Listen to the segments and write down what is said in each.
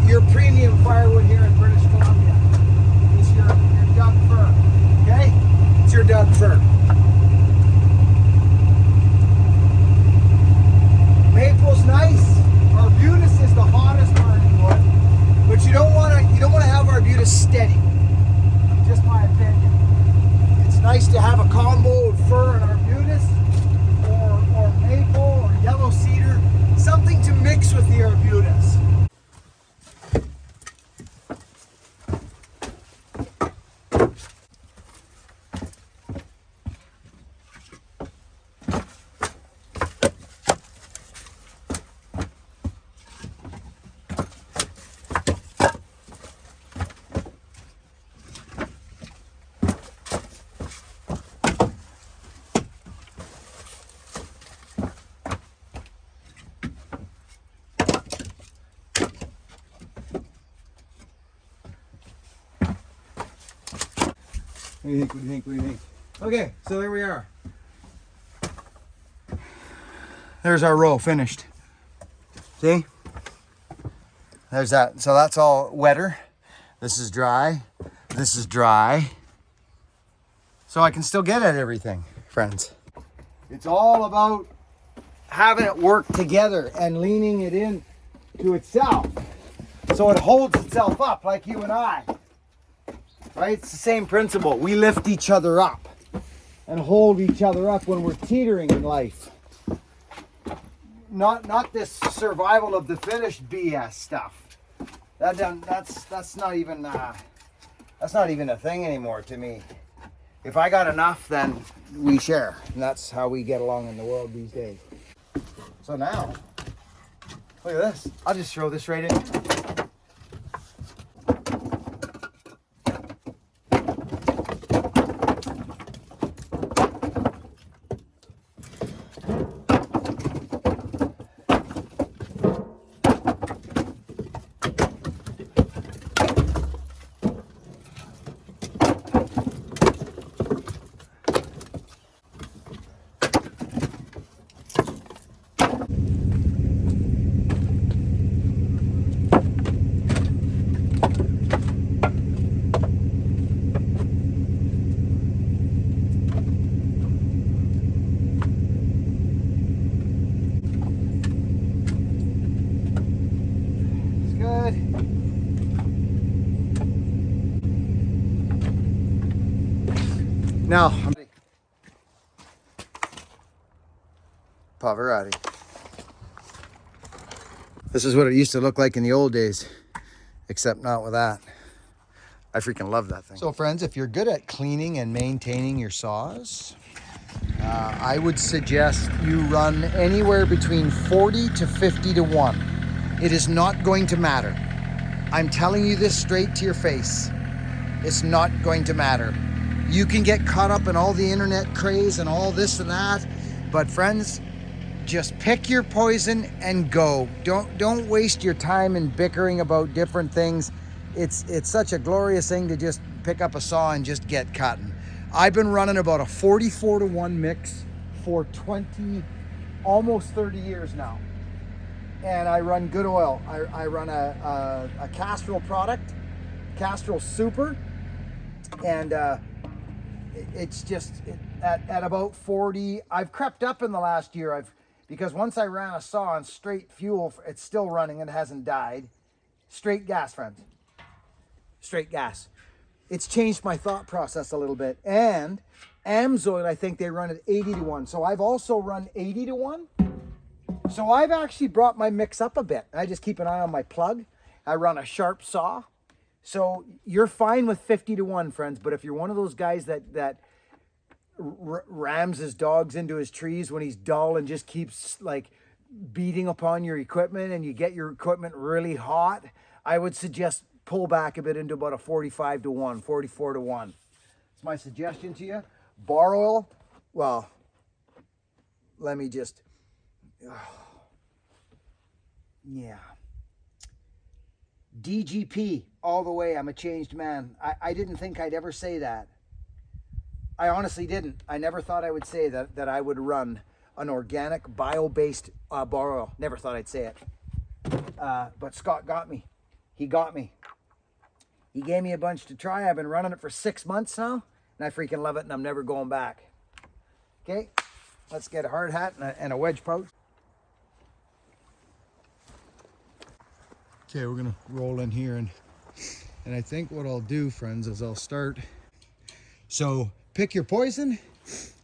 your premium firewood here in British Columbia. It's your Doug fir. Okay? It's your Doug fir. Maple's nice. Arbutus is the hottest burning wood, but you don't want to have arbutus steady. Just my opinion. It's nice to have a combo of fir and arbutus, or maple or yellow cedar, something to mix with the arbutus. What do you think? What do you think? What do you think? Okay, so there we are. There's our row finished. See? There's that. So that's all wetter. This is dry. This is dry. So I can still get at everything, friends. It's all about having it work together and leaning it in to itself, so it holds itself up like you and I. Right? It's the same principle. We lift each other up and hold each other up when we're teetering in life. Not this survival of the fittest BS stuff. That's not even a thing anymore to me. If I got enough, then we share, and that's how we get along in the world these days. So now, look at this. I'll just throw this right in. Now, Pavarotti. This is what it used to look like in the old days, except not with that. I freaking love that thing. So friends, if you're good at cleaning and maintaining your saws, I would suggest you run anywhere between 40 to 50 to 1. It is not going to matter. I'm telling you this straight to your face. It's not going to matter. You can get caught up in all the internet craze and all this and that, but friends, just pick your poison and go. Don't waste your time in bickering about different things. It's such a glorious thing to just pick up a saw and just get cutting. I've been running about a 44 to 1 mix for 20, almost 30 years now. And I run good oil. I run a Castrol product, Castrol Super, and it's just at about 40. I've crept up in the last year. Because once I ran a saw on straight fuel, it's still running and hasn't died. Straight gas, friends. Straight gas. It's changed my thought process a little bit. And Amsoil, I think they run at 80 to 1. So I've also run 80 to 1. So I've actually brought my mix up a bit. I just keep an eye on my plug. I run a sharp saw. So you're fine with 50 to 1, friends. But if you're one of those guys that rams his dogs into his trees when he's dull and just keeps like beating upon your equipment, and you get your equipment really hot, I would suggest pull back a bit into about a 45 to 1, 44 to 1. It's my suggestion to you. Bar oil, well, let me just, yeah. DGP all the way. I'm a changed man. I didn't think I'd ever say that. I honestly didn't. I never thought I would say that I would run an organic bio-based bar oil. Never thought I'd say it. But Scott got me. he got me. He gave me a bunch to try. I've been running it for 6 months now, and I freaking love it, and I'm never going back. Okay, let's get a hard hat and a wedge pouch. Okay, we're gonna roll in here, and I think what I'll do, friends, is I'll start. So pick your poison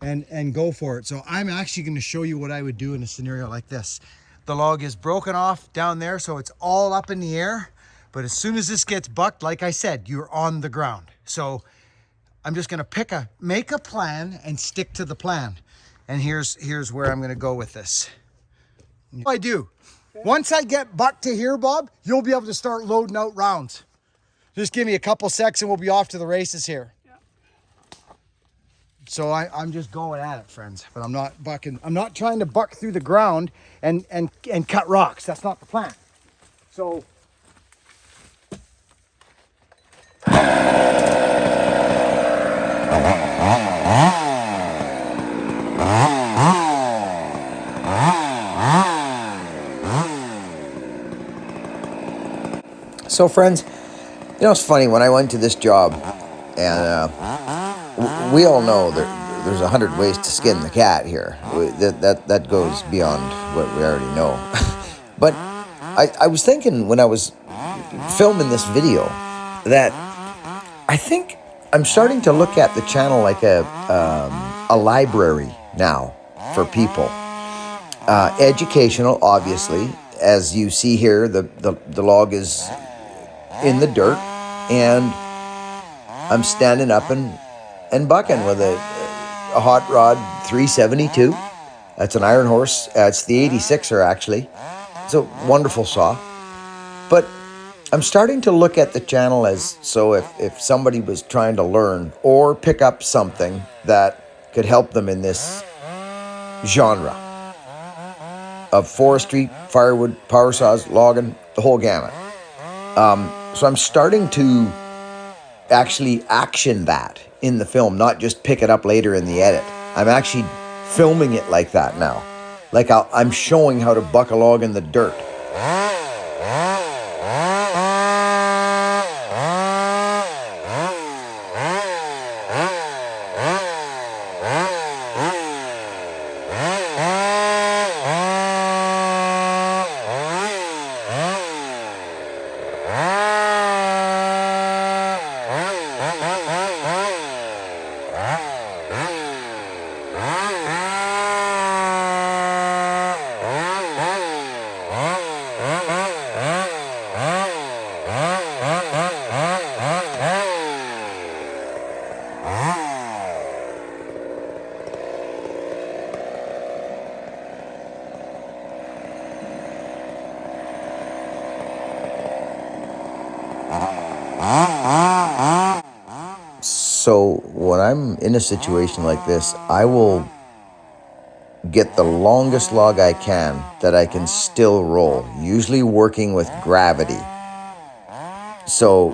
and go for it. So I'm actually gonna show you what I would do in a scenario like this. The log is broken off down there, so it's all up in the air. But as soon as this gets bucked, like I said, you're on the ground. So I'm just gonna make a plan and stick to the plan. And here's where I'm gonna go with this. I do. Once I get bucked to here, Bob, you'll be able to start loading out rounds. Just give me a couple seconds and we'll be off to the races here. Yeah. So I'm just going at it, friends, but I'm not bucking. I'm not trying to buck through the ground and cut rocks. That's not the plan. So So friends, you know, it's funny, when I went to this job, and we all know there's 100 ways to skin the cat here. That goes beyond what we already know. But I was thinking when I was filming this video that I think I'm starting to look at the channel like a library now for people. Educational, obviously. As you see here, the log is in the dirt, and I'm standing up and bucking with a hot rod 372. That's an iron horse. It's the 86er, actually. It's a wonderful saw. But I'm starting to look at the channel as, so if somebody was trying to learn or pick up something that could help them in this genre of forestry, firewood, power saws, logging, the whole gamut. So I'm starting to actually action that in the film, not just pick it up later in the edit. I'm actually filming it like that now. Like I'm showing how to buck a log in the dirt. So when I'm in a situation like this, I will get the longest log I can that I can still roll, usually working with gravity. So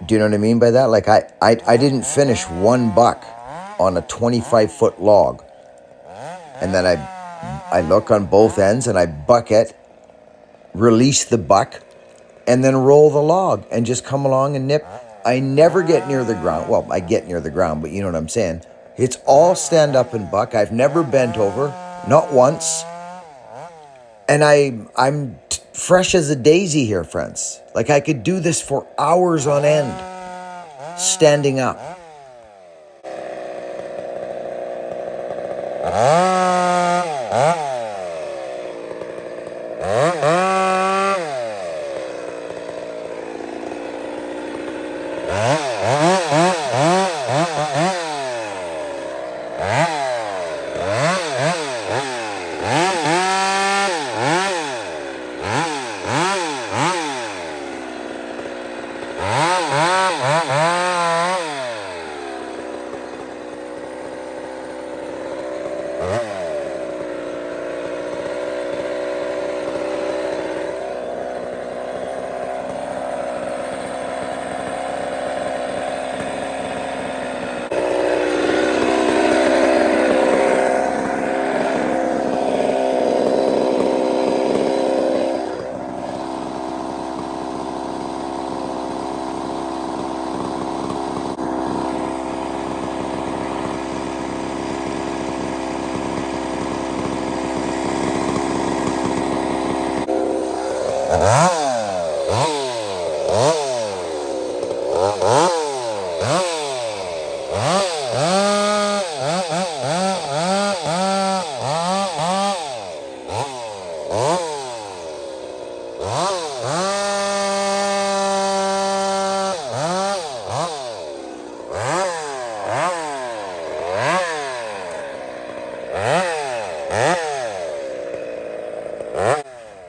do you know what I mean by that? Like I didn't finish one buck on a 25-foot log. And then I look on both ends and I buck it, release the buck, and then roll the log and just come along and nip. I never get near the ground. Well, I get near the ground, but you know what I'm saying. It's all stand up and buck. I've never bent over, not once. And I'm fresh as a daisy here, friends. Like I could do this for hours on end, standing up.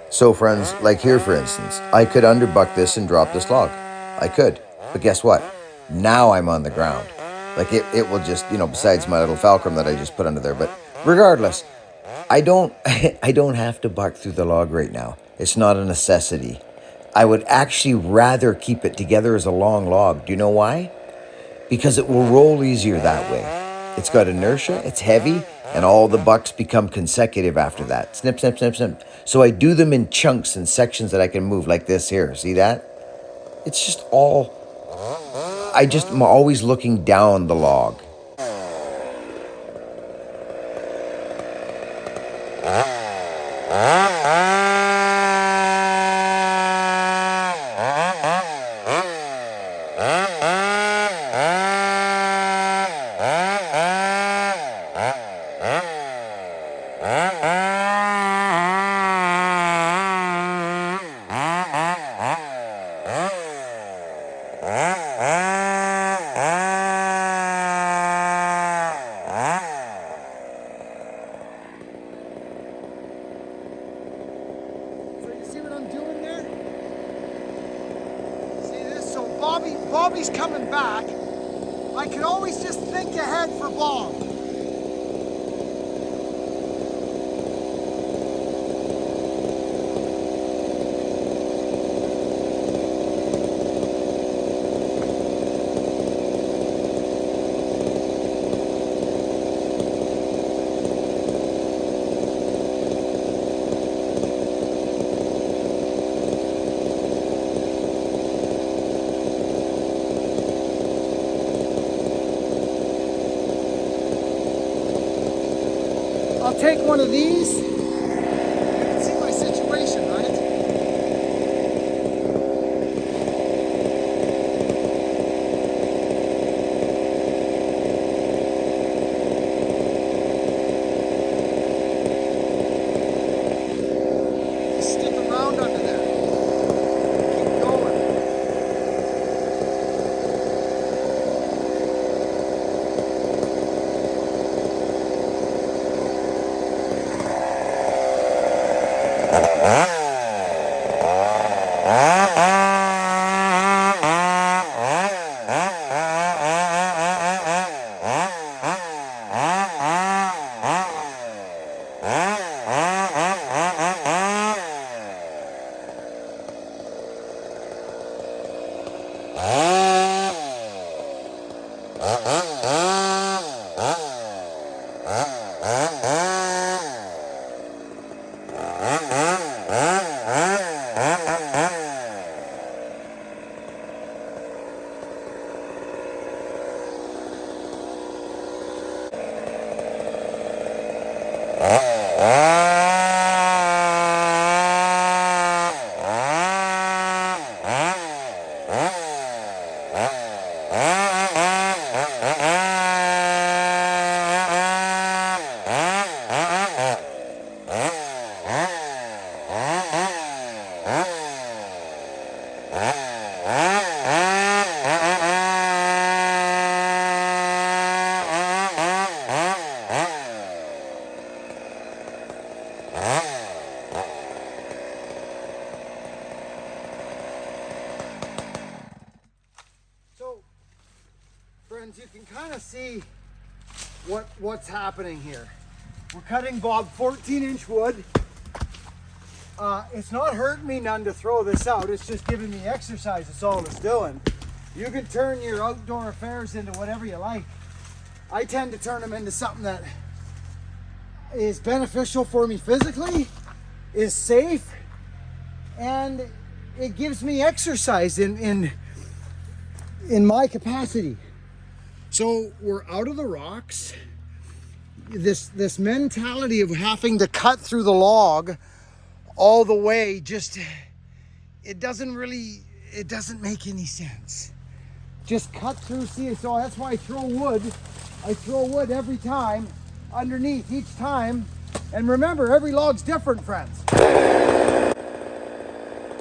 So friends, like here for instance, I could underbuck this and drop this log. I could. But guess what? Now I'm on the ground. Like it will just, besides my little falcrum that I just put under there. But regardless, I don't I don't have to buck through the log right now. It's not a necessity. I would actually rather keep it together as a long log. Do you know why? Because it will roll easier that way. It's got inertia, it's heavy, and all the bucks become consecutive after that. Snip, snip, snip, snip. So I do them in chunks and sections that I can move like this here. See that? It's just all, I'm always looking down the log. Bobby's coming back. I can always just think ahead for Bob. I'll take one of these. You can see my situation, right? Stick around under there. Keep going. Friends, you can kind of see what's happening here. We're cutting Bob 14-inch wood. It's not hurting me none to throw this out. It's just giving me exercise. That's all it's doing. You can turn your outdoor affairs into whatever you like. I tend to turn them into something that is beneficial for me physically, is safe, and it gives me exercise in my capacity. So we're out of the rocks. This mentality of having to cut through the log all the way just it doesn't make any sense. Just cut through, see, so that's why I throw wood. I throw wood every time, underneath each time. And remember, every log's different, friends.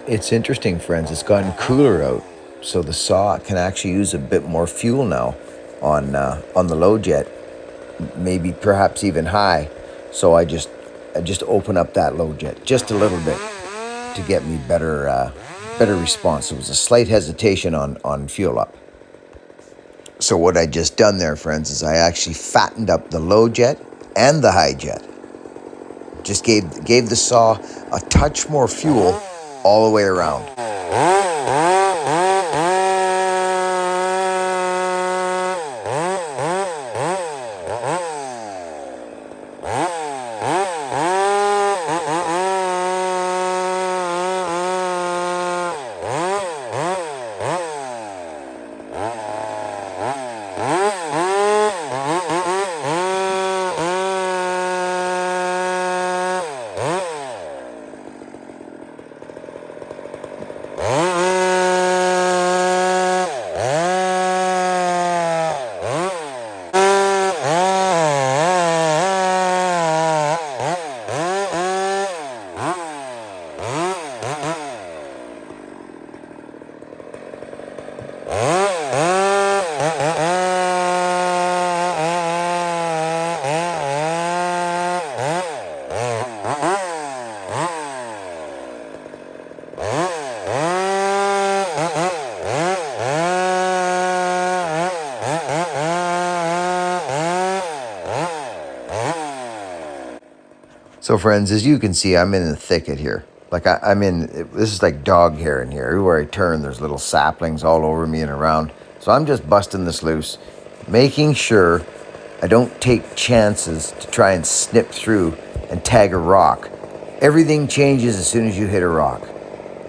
It's interesting, friends. It's gotten cooler out, so the saw can actually use a bit more fuel now on the low jet, maybe perhaps even high. So I just open up that low jet just a little bit to get me better response. It was a slight hesitation on fuel up. So what I just done there, friends, is I actually fattened up the low jet and the high jet. Just gave the saw a touch more fuel all the way around. So friends, as you can see, I'm in the thicket here. Like this is like dog hair in here. Everywhere I turn, there's little saplings all over me and around. So I'm just busting this loose, making sure I don't take chances to try and snip through and tag a rock. Everything changes as soon as you hit a rock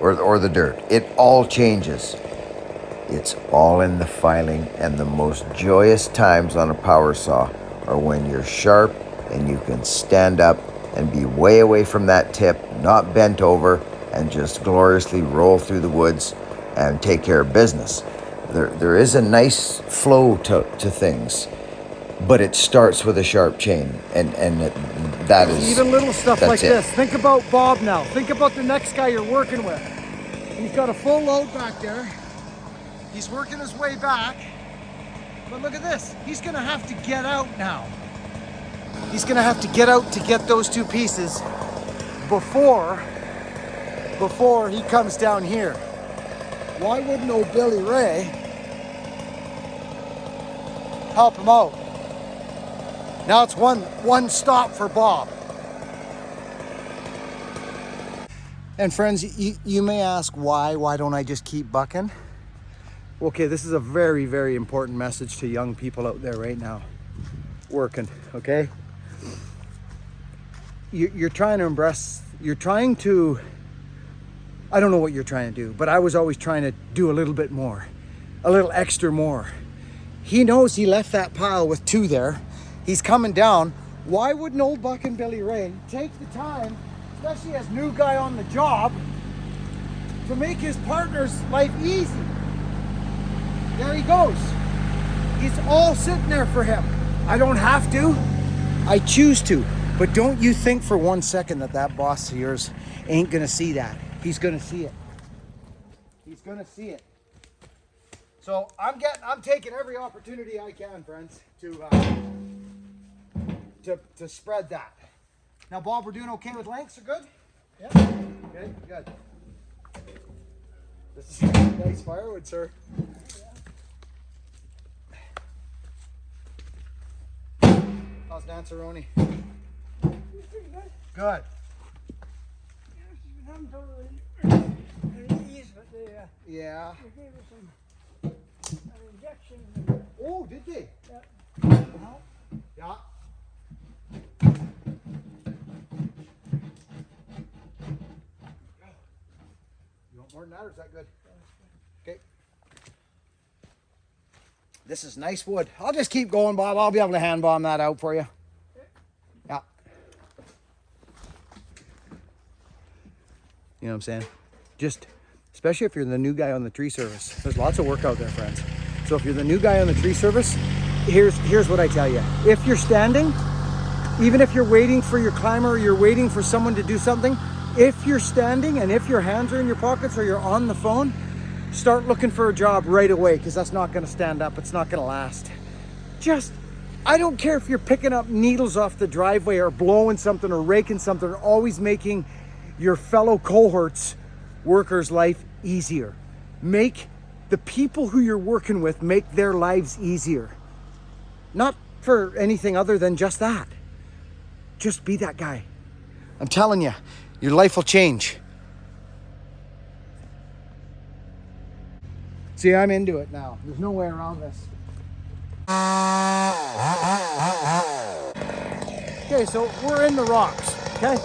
or the dirt. It all changes. It's all in the filing, and the most joyous times on a power saw are when you're sharp and you can stand up and be way away from that tip, not bent over, and just gloriously roll through the woods and take care of business. There is a nice flow to things, but it starts with a sharp chain, and that is even little stuff like this. Think about Bob now. Think about the next guy you're working with. He's got a full load back there. He's working his way back, but look at this. He's gonna have to get out now. He's gonna have to get out to get those two pieces before he comes down here. Why wouldn't old Billy Ray help him out? Now it's one stop for Bob. And friends, you may ask why don't I just keep bucking? Okay, this is a very, very important message to young people out there right now working, okay? You're trying to, I don't know what you're trying to do, but I was always trying to do a little bit more, a little extra more. He knows he left that pile with two there. He's coming down. Why wouldn't old Buck and Billy Ray take the time, especially as new guy on the job, to make his partner's life easy? There he goes. It's all sitting there for him. I don't have to. I choose to. But don't you think for 1 second that boss of yours ain't gonna see that. He's gonna see it. He's gonna see it. So I'm taking every opportunity I can, friends, to spread that. Now, Bob, we're doing okay with lengths? Are good? Yeah. Okay, good. This is nice firewood, sir. Yeah. How's Danceroni? Good. Yeah. They gave us an injection. Oh, did they? Yeah. Yeah. You want more than that, or is that good? Okay. This is nice wood. I'll just keep going, Bob. I'll be able to hand bomb that out for you. Yeah. You know what I'm saying? Just especially if you're the new guy on the tree service. There's lots of work out there, friends. So if you're the new guy on the tree service, here's what I tell you. If you're standing, even if you're waiting for your climber or you're waiting for someone to do something, if you're standing and if your hands are in your pockets or you're on the phone, start looking for a job right away, because that's not going to stand up. It's not going to last. I don't care if you're picking up needles off the driveway or blowing something or raking something, or always making your fellow cohorts, workers' life easier. Make the people who you're working with, make their lives easier. Not for anything other than just that. Just be that guy. I'm telling you, your life will change. See, I'm into it now. There's no way around this. Okay, so we're in the rocks, okay?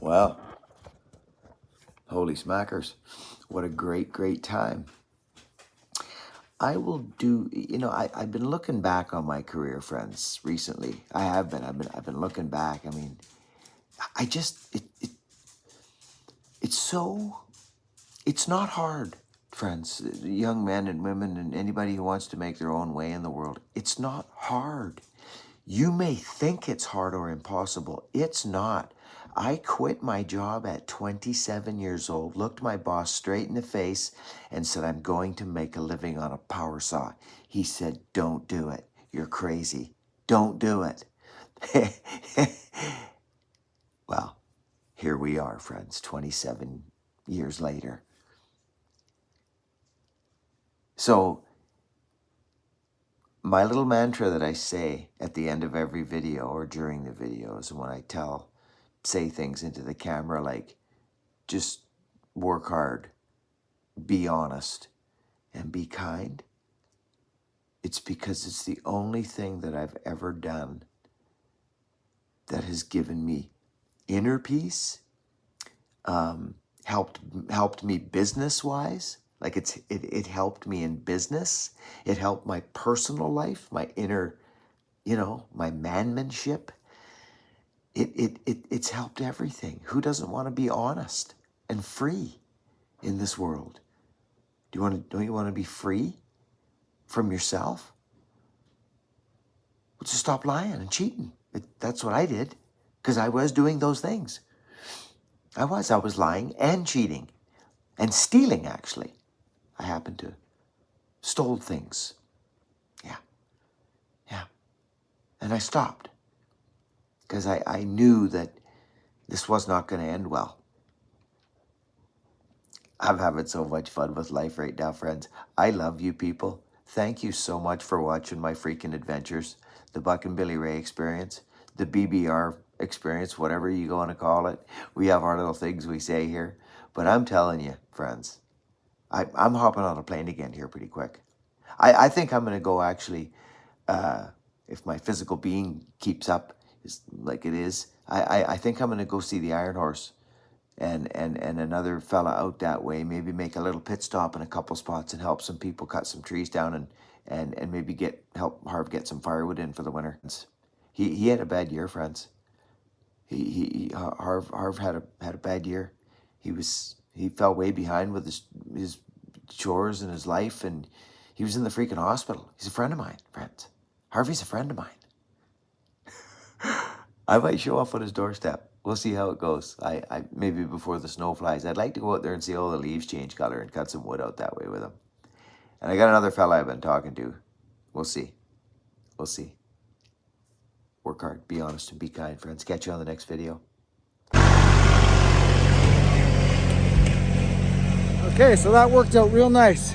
Wow. Holy smackers. What a great, great time. I will do, I've been looking back on my career, friends, recently. I've been looking back. I mean, it's not hard, friends, young men and women and anybody who wants to make their own way in the world. It's not hard. You may think it's hard or impossible. It's not. I quit my job at 27 years old, looked my boss straight in the face and said, I'm going to make a living on a power saw. He said, don't do it. You're crazy. Don't do it. Well, here we are, friends, 27 years later. So my little mantra that I say at the end of every video or during the videos, when I say things into the camera like, just work hard, be honest, and be kind. It's because it's the only thing that I've ever done that has given me inner peace, helped me business-wise. Like it helped me in business. It helped my personal life, my inner, my manmanship. It's helped everything. Who doesn't want to be honest and free in this world? Don't you want to be free from yourself? Well, just stop lying and cheating. That's what I did, because I was doing those things. I was lying and cheating and stealing, actually. I happened to stole things. Yeah. And I stopped, because I knew that this was not going to end well. I'm having so much fun with life right now, friends. I love you people. Thank you so much for watching my freaking adventures. The Buck and Billy Ray experience, the BBR experience, whatever you want to call it. We have our little things we say here. But I'm telling you, friends, I'm hopping on a plane again here pretty quick. I think I'm going to go, actually, if my physical being keeps up like it is, I think I'm going to go see the Iron Horse and another fella out that way. Maybe make a little pit stop in a couple spots and help some people cut some trees down and maybe help Harv get some firewood in for the winter. He had a bad year, friends. Harv had a bad year. He fell way behind with his chores and his life, and he was in the freaking hospital. He's a friend of mine, friends. Harvey's a friend of mine. I might show up on his doorstep. We'll see how it goes. I maybe before the snow flies. I'd like to go out there and see all the leaves change color and cut some wood out that way with him. And I got another fella I've been talking to. We'll see. We'll see. Work hard, be honest, and be kind, friends. Catch you on the next video. Okay, so that worked out real nice.